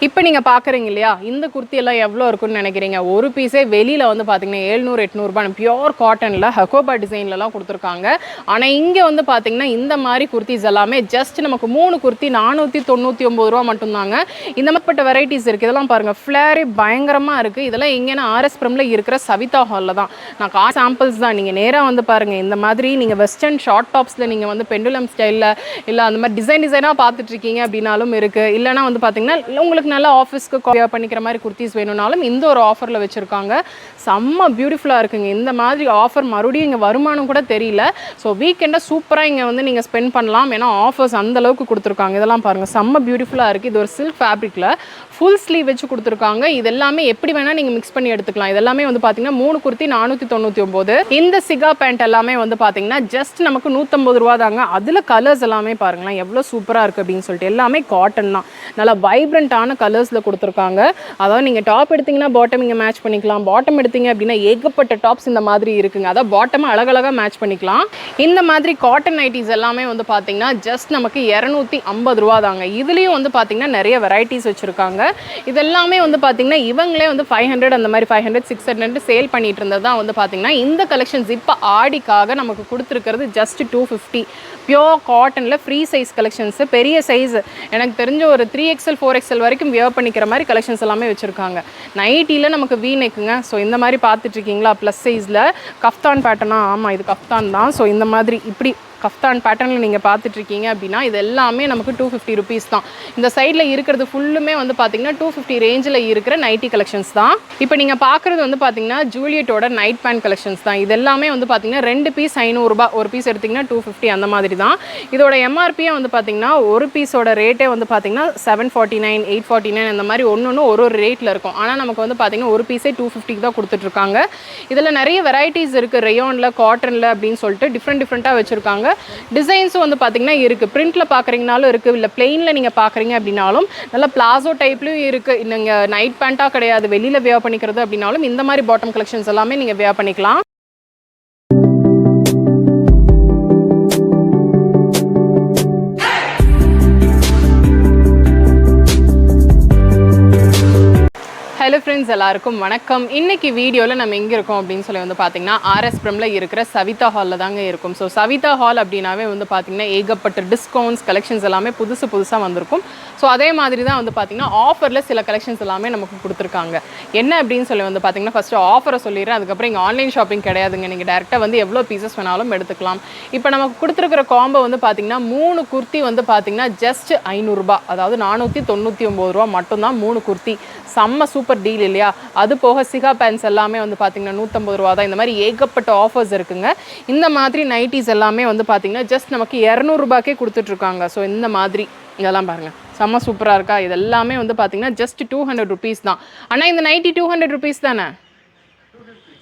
இப்போ நீங்கள் பார்க்குறீங்க இல்லையா, இந்த குர்த்தி எல்லாம் எவ்வளோ இருக்குன்னு நினைக்கிறீங்க? ஒரு பீஸே வெளியில் வந்து பார்த்தீங்கன்னா 700-800 பியோர் காட்டனில் ஹக்கோபா டிசைன்லலாம் கொடுத்துருக்காங்க. ஆனால் இங்கே வந்து பார்த்தீங்கன்னா இந்த மாதிரி குர்த்திஸ் எல்லாமே ஜஸ்ட் நமக்கு 3 குர்த்தி 499 மட்டும்தாங்க. இந்த மாதிரிப்பட்ட வெரைட்டிஸ் இருக்குது. இதெல்லாம் பாருங்கள், ஃப்ளேரே பயங்கரமாக இருக்குது. இதெல்லாம் எங்கேன்னா ஆர்எஸ் பிரமில் இருக்கிற சவிதா ஹாலில் தான். நான் சாம்பிள்ஸ் தான், நீங்கள் நேராக வந்து பாருங்கள். இந்த மாதிரி நீங்கள் வெஸ்டர்ன் ஷார்ட் டாப்ஸில் நீங்கள் வந்து பெண்டுலம் ஸ்டைலில் இல்லை அந்த மாதிரி டிசைனாக பார்த்துட்ருக்கீங்க அப்படின்னாலும் இருக்குது. இல்லைனா வந்து பார்த்தீங்கன்னா உங்களுக்கு நல்லா ஆஃபீஸ்க்கு பண்ணிக்கிற மாதிரி குர்த்திஸ் வேணும்னாலும் இந்த ஒரு ஆஃபரில் வச்சுருக்காங்க. செம்ம பியூட்டிஃபுல்லாக இருக்குங்க. இந்த மாதிரி ஆஃபர் மறுபடியும் இங்கே வருமானம் கூட தெரியல. ஸோ வீக்கெண்டை சூப்பராக இங்கே வந்து நீங்கள் ஸ்பெண்ட் பண்ணலாம். ஏன்னா ஆஃபர்ஸ் அந்தளவுக்கு கொடுத்துருக்காங்க. இதெல்லாம் பாருங்கள், செம்ம பியூட்டிஃபுல்லாக இருக்குது. இது ஒரு சில்க் ஃபேப்ரிக்கில் ஃபுல் ஸ்லீவ் வச்சு கொடுத்துருக்காங்க. இது எல்லாமே எப்படி வேணால் நீங்கள் மிக்ஸ் பண்ணி எடுத்துக்கலாம். இது எல்லாமே வந்து பார்த்தீங்கன்னா 3 குர்த்தி 499. இந்த சிகா பேண்ட் எல்லாமே வந்து பார்த்தீங்கன்னா ஜஸ்ட் நமக்கு 150 ரூபா தாங்க. அதில் கலர்ஸ் எல்லாமே பாருங்களேன் எவ்வளோ சூப்பராக இருக்குது அப்படின்னு சொல்லிட்டு. எல்லாமே காட்டன் தான், நல்லா வைப்ரண்ட்டான கலர்ஸில் கொடுத்துருக்காங்க. அதாவது நீங்கள் டாப் எடுத்திங்கன்னா பாட்டம் இங்கே மேட்ச் பண்ணிக்கலாம். பாட்டம் எடுத்தீங்க அப்படின்னா ஏகப்பட்ட டாப்ஸ் இந்த மாதிரி இருக்குங்க. அதாவது பாட்டம் அழகழகாக மேட்ச் பண்ணிக்கலாம். இந்த மாதிரி காட்டன் நைட்டிஸ் எல்லாமே வந்து பார்த்தீங்கன்னா ஜஸ்ட் நமக்கு 250 ரூபா தாங்க. இதுலேயும் வந்து பார்த்தீங்கன்னா நிறைய வெரைட்டிஸ் வச்சுருக்காங்க. இதெல்லாமே வந்து பார்த்தீங்கன்னா இவங்களே வந்து 500 அந்த மாதிரி 500 600 சேல் பண்ணிட்டு இருந்தது தான் வந்து பார்த்தீங்கன்னா இந்த கலெக்ஷன்ஸ் இப்போ ஆடிக்காக நமக்கு கொடுத்துருக்கிறது ஜஸ்ட் 250. பியோர் காட்டனில் ஃப்ரீ சைஸ் கலெக்ஷன்ஸு, பெரிய சைஸ் எனக்கு தெரிஞ்ச ஒரு 3XL 4XL வரைக்கும் வியர் பண்ணிக்கிற மாதிரி கலெக்ஷன்ஸ் எல்லாமே வச்சுருக்காங்க. நைட்டியில் நமக்கு வீ நெக்குங்க. ஸோ இந்த மாதிரி பார்த்துட்ருக்கீங்களா, ப்ளஸ் சைஸில் கஃப்தான் பேட்டர்னா? ஆமாம், இது கஃப்தான் தான். ஸோ இந்த மாதிரி இப்படி கஃப்தான் பேட்டர்னில் நீங்கள் பார்த்துட்ருக்கீங்க அப்படின்னா இது எல்லாமே நமக்கு 250 ருபீஸ் தான். இந்த சைடில் இருக்கிறது ஃபுல்லுமே வந்து பார்த்தீங்கன்னா 250 ரேஞ்சில் இருக்கிற நைட்டி கலெக்ஷன்ஸ் தான். இப்போ நீங்கள் பார்க்குறது வந்து பார்த்தீங்கன்னா ஜூலியட்டோட நைட் பேண்ட் கலெக்ஷன்ஸ் தான். இது எல்லாமே வந்து பார்த்தீங்கன்னா 2 பீஸ் 500 ரூபா, ஒரு பீஸ் எடுத்திங்கன்னா 250 அந்த மாதிரி தான். இதோட எம்ஆர்பியே வந்து பார்த்தீங்கன்னா ஒரு பீஸோட ரேட்டே வந்து பார்த்தீங்கன்னா 749 849 அந்த மாதிரி ஒன்று ஒரு ரேட்டில் இருக்கும். ஆனால் நமக்கு வந்து பார்த்தீங்கன்னா ஒரு பீஸே 250 தான் கொடுத்துட்ருக்காங்க. இதில் நிறைய வெரைட்டிஸ் இருக்குது, ரேயானில் காட்டனில் அப்படின்னு சொல்லிட்டு டிஃப்ரெண்ட்டாக வச்சுருக்காங்க. டிசைன்ஸும் வந்து பார்த்தீங்கன்னா இருக்குது. பிரிண்டில் பார்க்குறீங்கனாலும் இருக்குது, இல்லை பிளெயினில் நீங்கள் பார்க்குறீங்க அப்படின்னாலும் நல்லா பிளாசோ டைப்லையும் இருக்குது. நீங்கள் நைட் பேண்ட்டாக கிடையாது, வெளியில் வியர் பண்ணிக்கிறது அப்படின்னாலும் இந்த மாதிரி பாட்டம் கலெக்ஷன்ஸ் எல்லாமே நீங்கள் வியர் பண்ணிக்கலாம். ஹலோ ஃப்ரெண்ட்ஸ், எல்லாருக்கும் வணக்கம். இன்றைக்கி வீடியோவில் நம்ம எங்கே இருக்கோம் அப்படின்னு சொல்லி வந்து பார்த்திங்கன்னா ஆர்எஸ் பிரமில் இருக்கிற சவிதா ஹாலில் தாங்க இருக்கும். ஸோ சவிதா ஹால் அப்படின்னாவே வந்து பார்த்திங்கன்னா ஏகப்பட்ட டிஸ்கவுண்ட்ஸ் கலெக்ஷன்ஸ் எல்லாமே புதுசாக வந்திருக்கும். ஸோ அதே மாதிரி தான் வந்து பார்த்திங்கன்னா ஆஃபரில் சில கலெக்ஷன்ஸ் எல்லாமே நமக்கு கொடுத்துருக்காங்க. என்ன அப்படின்னு சொல்லி வந்து பார்த்திங்கன்னா ஃபஸ்ட்டு ஆஃபரை சொல்லிடுறேன், அதுக்கப்புறம் இங்கே ஆன்லைன் ஷாப்பிங் கிடையாதுங்க. நீங்கள் டேரெக்டாக வந்து எவ்வளோ பீசஸ் வேணாலும் எடுத்துக்கலாம். இப்போ நமக்கு கொடுத்துருக்கிற காம்போ வந்து பார்த்திங்கன்னா 3 குர்த்தி வந்து பார்த்திங்கன்னா ஜஸ்ட் 500 ரூபா, அதாவது 499 ரூபா மட்டும்தான் 3 குர்த்தி. செம்ம சூப்பர் டீல் இல்லையா? அது போக சிகா பேண்ட்ஸ் எல்லாமே வந்து பார்த்தீங்கன்னா 150 ரூபா தான். இந்த மாதிரி ஏகப்பட்ட ஆஃபர்ஸ் இருக்குங்க. இந்த மாதிரி நைட்டிஸ் எல்லாமே வந்து பார்த்தீங்கன்னா ஜஸ்ட் நமக்கு 200 ரூபாய்க்கே கொடுத்துட்ருக்காங்க. ஸோ இந்த மாதிரி இதெல்லாம் பாருங்கள், செம்ம சூப்பராக இருக்கா? இது எல்லாமே வந்து பார்த்தீங்கன்னா ஜஸ்ட் 200 ருபீஸ் தான். ஆனால் இந்த நைட்டி 200 ருபீஸ் தானே?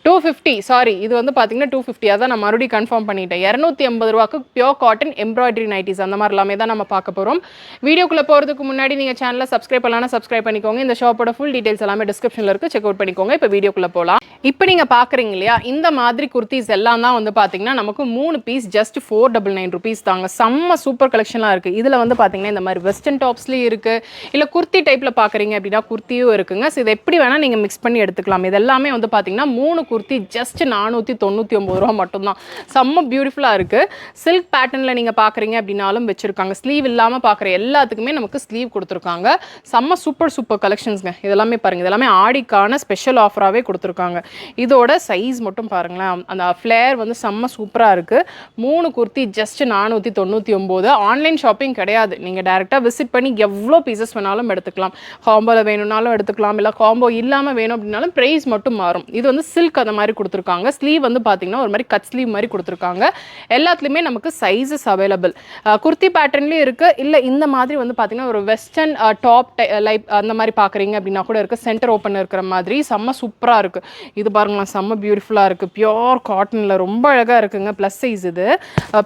250, சாரி, இது வந்து பார்த்தீங்கன்னா 250. அதான் நான் மறுபடியும் கன்ஃபார்ம் பண்ணிட்டேன். 250 ரூபாய்க்கு பியோர் காட்டன் எம்ப்ராய்டரி நைட்டிஸ் அந்த மாதிரி எல்லாமே தான் நம்ம பார்க்க போகிறோம். வீடியோக்குள்ளே போகிறதுக்கு முன்னாடி நீங்கள் சேனலை சப்ஸ்கிரைப் பண்ணலாம், சப்ஸ்கிரைப் பண்ணிக்கோங்க. இந்த ஷாப்போட ஃபுல் டீட்டெயில்ஸ் எல்லாமே டிஸ்கிரிப்ஷனில் இருக்குது, செக் அவுட் பண்ணிக்கோங்க. இப்போ வீடியோக்குள்ளே போகலாம். இப்போ நீங்கள் பார்க்குறீங்க இல்லையா, இந்த மாதிரி குர்த்திஸ் எல்லாம் தான் வந்து பார்த்தீங்கன்னா நமக்கு 3 பீஸ் ஜஸ்ட் 499 ருபீஸ் தாங்க. செம்ம சூப்பர் கலெக்ஷனாக இருக்குது. இதில் வந்து பார்த்தீங்கன்னா இந்த மாதிரி வெஸ்டர்ன் டாப்ஸ்லேயும் இருக்குது, இல்லை குர்த்தி டைப்பில் பார்க்குறீங்க அப்படின்னா குர்த்தியும் இருக்குங்க. ஸோ இது எப்படி வேணால் நீங்கள் மிக்ஸ் பண்ணி எடுத்துக்கலாம். இது எல்லாமே வந்து பார்த்தீங்கன்னா 3 குர்த்தி ஜஸ்ட் 499 ரூபா மட்டும்தான். செம்ம பியூட்டிஃபுல்லாக இருக்குது. சில்க் பேட்டர்னில் நீங்கள் பார்க்குறீங்க அப்படின்னாலும் வச்சுருக்காங்க. ஸ்லீவ் இல்லாமல் பார்க்குற எல்லாத்துக்குமே நமக்கு ஸ்லீவ் கொடுத்துருக்காங்க. செம்ம சூப்பர் கலெக்ஷன்ஸ்ங்க. இதெல்லாமே பாருங்கள், இதெல்லாமே ஆடிக்கான ஸ்பெஷல் ஆஃபராகவே கொடுத்துருக்காங்க. இதோட சைஸ் மட்டும் பாருங்களேன், அந்த ஃப்ளேர் வந்து செம்ம சூப்பராக இருக்குது. 3 குர்த்தி ஜஸ்ட் 499. ஆன்லைன் ஷாப்பிங் கிடையாது, நீங்கள் டேரெக்டாக விசிட் பண்ணி எவ்வளோ பீசஸ் வேணாலும் எடுத்துக்கலாம். காம்போவில் வேணும்னாலும் எடுத்துக்கலாம், இல்லை காம்போ இல்லாமல் வேணும் அப்படின்னாலும் ப்ரைஸ் மட்டும் மாறும். இது வந்து சில்க் அந்த மாதிரி கொடுத்துருக்காங்க. ஸ்லீவ் வந்து பார்த்தீங்கன்னா ஒரு மாதிரி கட் ஸ்லீவ் மாதிரி கொடுத்துருக்காங்க. எல்லாத்துலேயுமே நமக்கு சைஸஸ் அவைலபிள். குர்த்தி பேட்டர்ன்லேயும் இருக்குது, இல்லை இந்த மாதிரி வந்து பார்த்தீங்கன்னா ஒரு வெஸ்டர்ன் டாப் லைப் அந்த மாதிரி பார்க்குறீங்க அப்படின்னா கூட இருக்குது. சென்டர் ஓப்பன் இருக்கிற மாதிரி செம்ம சூப்பராக இருக்குது. இது பாருங்களேன், செம்ம பியூட்டிஃபுல்லாக இருக்குது. பியோர் காட்டனில் ரொம்ப அழகாக இருக்குங்க. ப்ளஸ் சைஸ் இது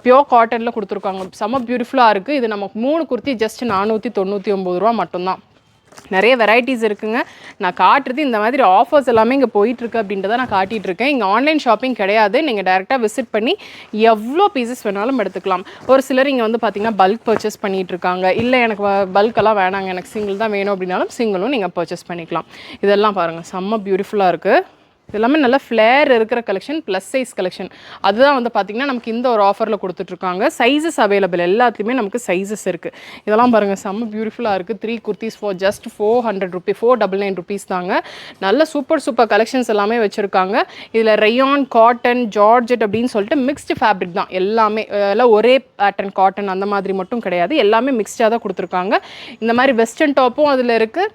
பியோர் காட்டனில் கொடுத்துருக்காங்க. செம்ம பியூட்டிஃபுல்லாக இருக்குது. இது நமக்கு 3 குர்த்தி ஜஸ்ட் 499 ரூபா மட்டும்தான். நிறைய வெரைட்டிஸ் இருக்குங்க. நான் காட்டுறது இந்த மாதிரி ஆஃபர்ஸ் எல்லாமே இங்கே போயிட்டுருக்கு அப்படின்றத நான் காட்டிகிட்ருக்கேன். இங்கே ஆன்லைன் ஷாப்பிங் கிடையாது. நீங்கள் டேரெக்டாக விசிட் பண்ணி எவ்வளோ பீசஸ் வேணாலும் எடுத்துக்கலாம். ஒரு சிலர் இங்கே வந்து பார்த்திங்கன்னா பல்க் பர்ச்சேஸ் பண்ணிகிட்ருக்காங்க. இல்லை எனக்கு பல்கெல்லாம் வேணாங்க, எனக்கு சிங்கிள் தான் வேணும் அப்படின்னாலும் சிங்கிளும் நீங்கள் பர்ச்சேஸ் பண்ணிக்கலாம். இதெல்லாம் பாருங்கள், செம்ம பியூட்டிஃபுல்லாக இருக்குது. எல்லாமே நல்ல ஃப்ளேர் இருக்கிற கலெக்ஷன், ப்ளஸ் சைஸ் கலெக்ஷன். அதுதான் வந்து பார்த்திங்கன்னா நமக்கு இந்த ஒரு ஆஃபரில் கொடுத்துட்ருக்காங்க. சைஸஸ் அவைலபிள், எல்லாத்துலேயுமே நமக்கு சைஸஸ் இருக்குது. இதெல்லாம் பாருங்கள், செம்ம பியூட்டிஃபுல்லாக இருக்குது. 3 kurtis for just 400 rupees, 499 rupees தாங்க. நல்ல சூப்பர் கலெக்ஷன்ஸ் எல்லாமே வச்சுருக்காங்க. இதில் ரயான், காட்டன், ஜார்ஜெட் அப்படின்னு சொல்லிட்டு மிக்ஸ்டு ஃபேப்ரிக் தான் எல்லாமே. எல்லாம் ஒரே பேட்டர்ன் காட்டன் அந்த மாதிரி மட்டும் கிடையாது, எல்லாமே மிக்ஸ்டாக தான் கொடுத்துருக்காங்க. இந்த மாதிரி வெஸ்டர்ன் டாப்பும் அதில் இருக்குது,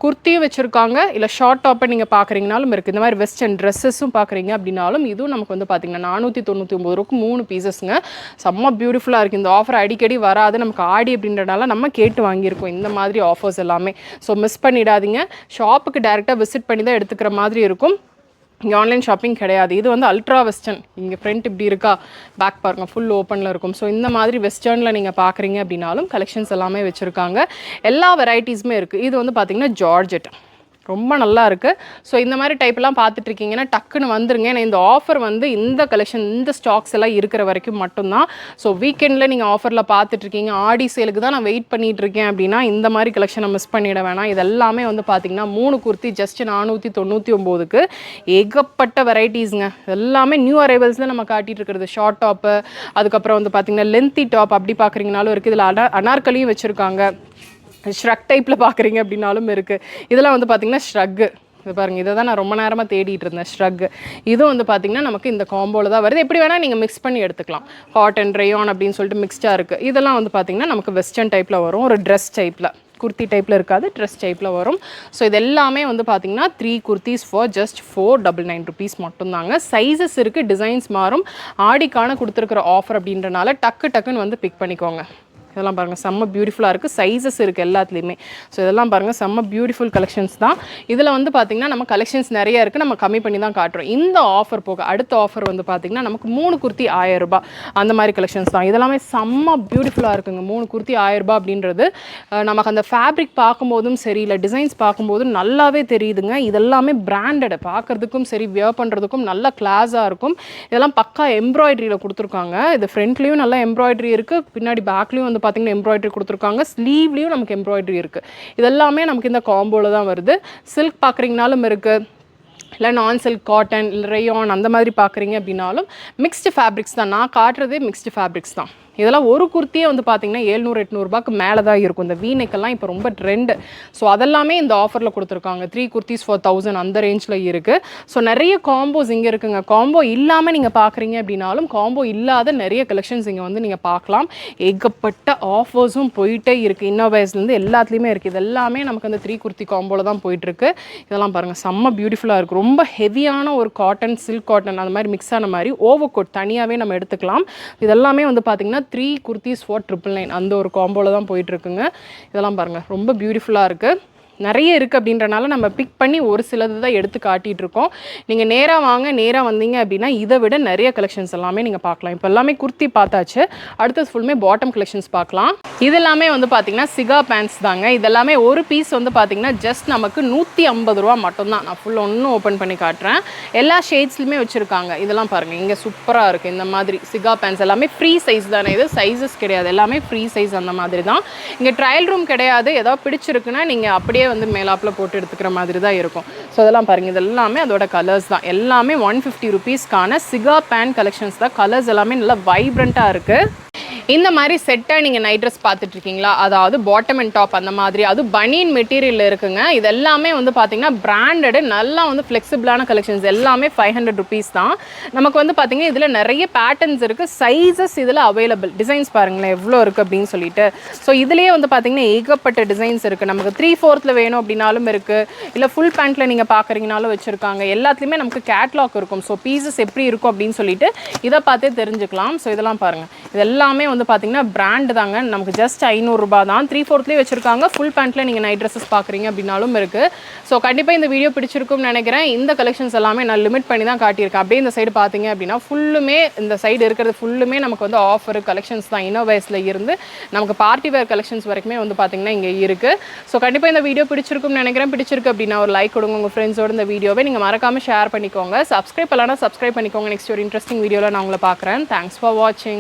குர்த்தியும் வச்சுருக்காங்க. இல்லை ஷார்ட் டாப்பை நீங்கள் பார்க்குறீங்கனாலும் இருக்குது. இந்த மாதிரி வெஸ்டர்ன் ட்ரெஸ்ஸஸும் பார்க்குறீங்க அப்படின்னாலும் இதுவும் நமக்கு வந்து பார்த்திங்கன்னா 499 ரூபாய்க்கு 3 பீசஸ்ங்க. செம்ம பியூட்டிஃபுல்லாக இருக்குது. இந்த ஆஃபர் அடிக்கடி வராது, நமக்கு ஆடி அப்படின்றனால நம்ம கேட்டு வாங்கியிருக்கோம் இந்த மாதிரி ஆஃபர்ஸ் எல்லாமே. ஸோ மிஸ் பண்ணிடாதீங்க. ஷாப்புக்கு டேரெக்டாக விசிட் பண்ணி தான் எடுத்துக்கிற மாதிரி இருக்கும். இங்கே ஆன்லைன் ஷாப்பிங் கிடையாது. இது வந்து அல்ட்ரா வெஸ்டர்ன். இங்கே ஃப்ரண்ட் இப்படி இருக்கா, பேக் பாருங்கள் ஃபுல் ஓப்பனில் இருக்கும். ஸோ இந்த மாதிரி வெஸ்டர்னில் நீங்கள் பார்க்குறீங்க அப்படின்னாலும் கலெக்ஷன்ஸ் எல்லாமே வச்சுருக்காங்க. எல்லா வெரைட்டிஸுமே இருக்குது. இது வந்து பார்த்திங்கன்னா ஜார்ஜெட், ரொம்ப நல்லா இருக்குது. ஸோ இந்த மாதிரி டைப்லாம் பார்த்துட்ருக்கீங்கன்னா டக்குன்னு வந்துருங்க. ஏன்னா இந்த ஆஃபர் வந்து இந்த கலெக்ஷன், இந்த ஸ்டாக்ஸ் எல்லாம் இருக்கிற வரைக்கும் மட்டும்தான். ஸோ வீக்கெண்டில் நீங்கள் ஆஃபரில் பார்த்துட்ருக்கீங்க, ஆடி சேலுக்கு தான் நான் வெயிட் பண்ணிகிட்ருக்கேன் அப்படின்னா இந்த மாதிரி கலெக்ஷனை மிஸ் பண்ணிட வேணாம். இதெல்லாமே வந்து பார்த்திங்கன்னா 3 குர்த்தி ஜஸ்ட் 499க்கு ஏகப்பட்ட வெரைட்டிஸுங்க. எல்லாமே நியூ அரைவல்ஸில் நம்ம காட்டிகிட்டு இருக்கிறது. ஷார்ட் டாப்பு, அதுக்கப்புறம் வந்து பார்த்திங்கன்னா லென்த்தி டாப் அப்படி பார்க்குறீங்கனாலும் இருக்குது. இதில் அனார்கலியும் வச்சுருக்காங்க. ஷ்ரக் டைப்பில் பார்க்குறீங்க அப்படின்னாலும் இருக்குது. இதெல்லாம் வந்து பார்த்திங்கன்னா ஷ்ரக்கு. இது பாருங்கள், இதை தான் நான் ரொம்ப நேரமாக தேடிட்டு இருந்தேன், ஷ்ரக். இதுவும் வந்து பார்த்திங்கன்னா நமக்கு இந்த காம்போவில் தான் வருது. எப்படி வேணால் நீங்கள் மிக்ஸ் பண்ணி எடுத்துக்கலாம். காட்டன், ரயான் அப்படின்னு சொல்லிட்டு மிக்ஸ்டாக இருக்குது. இதெல்லாம் வந்து பார்த்திங்கன்னா நமக்கு வெஸ்டர்ன் டைப்பில் வரும், ஒரு ட்ரெஸ் டைப்பில், குர்த்தி டைப்பில் இருக்காது, ட்ரெஸ் டைப்பில் வரும். ஸோ இது எல்லாமே வந்து பார்த்திங்கன்னா 3 குர்த்திஸ் ஃபார் ஜஸ்ட் 499 ருபீஸ் மட்டும்தாங்க. சைஸஸ் இருக்குது, டிசைன்ஸ் மாறும். ஆடிக்கான கொடுத்துருக்குற ஆஃபர் அப்படின்றனால டக்குன்னு வந்து பிக் பண்ணிக்கோங்க. இதெல்லாம் பாருங்கள், செம்ம பியூட்டிஃபுல்லாக இருக்குது. சைஸஸ் இருக்குது எல்லாத்துலேயுமே. ஸோ இதெல்லாம் பாருங்கள், செம்ம பியூட்டிஃபுல் கலெக்ஷன்ஸ் தான். இதில் வந்து பார்த்திங்கன்னா நம்ம கலெக்ஷன்ஸ் நிறைய இருக்குது, நம்ம கம்மி பண்ணி தான் காட்டுறோம். இந்த ஆஃபர் போக அடுத்த ஆஃபர் வந்து பார்த்திங்கன்னா நமக்கு 3 குர்த்தி 1000 ரூபாய் அந்த மாதிரி கலெக்ஷன்ஸ் தான். இதெல்லாமே செம்ம பியூட்டிஃபுல்லாக இருக்குங்க. 3 குர்த்தி 1000 ரூபாய் அப்படின்றது நமக்கு அந்த ஃபேப்ரிக் பார்க்கும்போதும் சரி, இல்லை டிசைன்ஸ் பார்க்கும்போதும் நல்லாவே தெரியுதுங்க. இதெல்லாமே பிராண்டட், பார்க்குறதுக்கும் சரி, வியர் பண்ணுறதுக்கும் நல்ல கிளாஸாக இருக்கும். இதெல்லாம் பக்கா எம்ப்ராய்டரியில் கொடுத்துருக்காங்க. இது ஃப்ரண்ட்லேயும் நல்லா எம்ப்ராய்டரி இருக்குது, பின்னாடி பேக்லேயும் வந்து பார்த்திங்கன்னா எம்ப்ராய்டரி கொடுத்துருக்காங்க. ஸ்லீவ்லேயும் நமக்கு எம்ப்ராய்டரி இருக்குது. இதெல்லாமே நமக்கு இந்த காம்போவில் தான் வருது. சில்க் பார்க்குறீங்கனாலும் இருக்குது, இல்லை நான் சில்க், காட்டன், இல்லை ரயான் அந்த மாதிரி பார்க்குறீங்க அப்படின்னாலும் மிக்ஸ்டு ஃபேப்ரிக்ஸ் தான். நான் காட்டுறதே மிக்ஸ்டு ஃபேப்ரிக்ஸ் தான். இதெல்லாம் ஒரு குர்த்தியே வந்து பார்த்திங்கன்னா 700-800 ரூபாய்க்கு மேலே தான் இருக்கும். இந்த வீநெக்கெல்லாம் இப்போ ரொம்ப ட்ரெண்டு. ஸோ அதெல்லாமே இந்த ஆஃபரில் கொடுத்துருக்காங்க. 3 குர்த்திஸ் ஃபார் 1000 அந்த ரேஞ்சில் இருக்குது. ஸோ நிறைய காம்போஸ் இங்கே இருக்குங்க. காம்போ இல்லாமல் நீங்கள் பார்க்குறீங்க அப்படின்னாலும் காம்போ இல்லாத நிறைய கலெக்ஷன்ஸ் இங்கே வந்து நீங்கள் பார்க்கலாம். ஏகப்பட்ட ஆஃபர்ஸும் போயிட்டே இருக்குது. இன்னோவேஸ்லேருந்து எல்லாத்துலேயுமே இருக்குது. இது எல்லாமே நமக்கு அந்த 3 குர்த்தி காம்போவில் தான் போயிட்டுருக்கு. இதெல்லாம் பாருங்கள், செம்ம பியூட்டிஃபுல்லாக இருக்குது. ரொம்ப ஹெவியான ஒரு காட்டன், சில்க் காட்டன் அந்த மாதிரி மிக்ஸ் ஆன மாதிரி ஓவர் கோட் தனியாகவே நம்ம எடுத்துக்கலாம். இதெல்லாமே வந்து பார்த்திங்கன்னா 3 குர்த்திஸ் ஃபார் 999 அந்த ஒரு காம்போவில் தான் போயிட்டுருக்குங்க. இதெல்லாம் பாருங்கள், ரொம்ப பியூட்டிஃபுல்லாக இருக்குது. நிறைய இருக்குது அப்படின்றனால நம்ம பிக் பண்ணி ஒரு சிலது தான் எடுத்து காட்டிகிட்ருக்கோம். நீங்கள் நேராக வாங்க, நேராக வந்தீங்க அப்படின்னா இதை விட நிறைய கலெக்ஷன்ஸ் எல்லாமே நீங்கள் பார்க்கலாம். இப்போ எல்லாமே குர்த்தி பார்த்தாச்சு, அடுத்தது ஃபுல்லுமே பாட்டம் கலெக்ஷன்ஸ் பார்க்கலாம். இதெல்லாமே வந்து பார்த்திங்கன்னா சிகா பேண்ட்ஸ் தாங்க. இதெல்லாமே ஒரு பீஸ் வந்து பார்த்திங்கன்னா ஜஸ்ட் நமக்கு 150 ரூபா மட்டும்தான். நான் ஃபுல்லாக ஒன்றும் ஓப்பன் பண்ணி காட்டுறேன். எல்லா ஷேட்ஸ்லையுமே வச்சுருக்காங்க. இதெல்லாம் பாருங்கள், இங்கே சூப்பராக இருக்குது. இந்த மாதிரி சிகா பேண்ட்ஸ் எல்லாமே ஃப்ரீ சைஸ் தானே, இது சைஸஸ் கிடையாது, எல்லாமே ஃப்ரீ சைஸ் அந்த மாதிரி தான். இங்கே ட்ரையல் ரூம் கிடையாது. ஏதாவது பிடிச்சிருக்குன்னா நீங்கள் அப்படியே வந்து மேலாப்பில் போட்டு எடுத்துக்கிற மாதிரி தான் இருக்கும். ஸோ இதெல்லாம் பாருங்கள், இது எல்லாமே அதோட கலர்ஸ் தான். எல்லாமே 150 ருபீஸ்க்கான சிகா பேண்ட் கலெக்ஷன்ஸ் தான். கலர்ஸ் எல்லாமே நல்லா வைப்ரண்ட்டாக இருக்குது. இந்த மாதிரி செட்டாக நீங்கள் நைட் ட்ரெஸ் பார்த்துட்ருக்கீங்களா, அதாவது பாட்டம் அண்ட் டாப் அந்த மாதிரி, அது பனியன் மெட்டீரியல் இருக்குங்க. இது எல்லாமே வந்து பார்த்திங்கன்னா பிராண்டடு, நல்லா வந்து ஃப்ளெக்சிபிளான கலெக்ஷன்ஸ். எல்லாமே 500 ருபீஸ் தான். நமக்கு வந்து பார்த்திங்கன்னா இதில் நிறைய பேட்டர்ன்ஸ் இருக்குது, சைஸஸ் இதில் அவைலபிள். டிசைன்ஸ் பாருங்களேன் எவ்வளோ இருக்குது அப்படின்னு சொல்லிட்டு. ஸோ இதுலேயே வந்து பார்த்திங்கன்னா ஏகப்பட்ட டிசைன்ஸ் இருக்குது. நமக்கு 3/4 வேணும் அப்படின்னாலும் இருக்குது, இல்லை ஃபுல் பேண்ட்டில் நீங்கள் பார்க்குறீங்கனாலும் வச்சுருக்காங்க. எல்லாத்துலேயுமே நமக்கு கேட்லாக் இருக்கும். ஸோ பீசஸ் எப்படி இருக்கும் அப்படின்னு சொல்லிட்டு இதை பார்த்தே தெரிஞ்சுக்கலாம். ஸோ இதெல்லாம் பாருங்கள், இது எல்லாமே வந்து வந்து பார்த்தீங்கன்னா பிராண்ட் தாங்க, நமக்கு ஜஸ்ட் 500 ரூபாய் தான். 3/4லேயே வச்சிருக்காங்க. ஃபுல் பேண்ட்டில் நீங்கள் நைட் ட்ரெஸ்ஸஸ் பார்க்குறீங்க அப்படின்னாலும் இருக்குது. ஸோ கண்டிப்பாக இந்த வீடியோ பிடிச்சிருக்கும்னு நினைக்கிறேன். இந்த கலெக்ஷன்ஸ் எல்லாமே நான் லிமிட் பண்ணி தான் காட்டியிருக்கேன். அப்படியே இந்த சைடு பார்த்தீங்க அப்படின்னா ஃபுல்லுமே இந்த சைடு இருக்கிறது ஃபுல்லுமே நமக்கு வந்து ஆஃபர் கலெக்ஷன்ஸ் தான். இன்னோவேஸில் இருந்து நமக்கு பார்ட்டி வேர் கலெக்ஷன்ஸ் வரைக்குமே வந்து பார்த்தீங்கன்னா இங்கே இருக்குது. ஸோ கண்டிப்பாக இந்த வீடியோ பிடிச்சிருக்கும்னு நினைக்கிறேன். பிடிச்சிருக்கு அப்படின்னா ஒரு லைக் கொடுங்க. உங்கள் ஃப்ரெண்ட்ஸோட இந்த வீடியோவை நீங்கள் மறக்காமல் ஷேர் பண்ணிக்கோங்க. சப்ஸ்கிரைப் பண்ணலாம், சப்ஸ்கிரைப் பண்ணிக்கோங்க. நெக்ஸ்ட் ஒரு இன்ட்ரெஸ்டிங் வீடியோவில் நான் உங்களை பார்க்குறேன். தேங்க்ஸ் ஃபார் வாட்சிங்.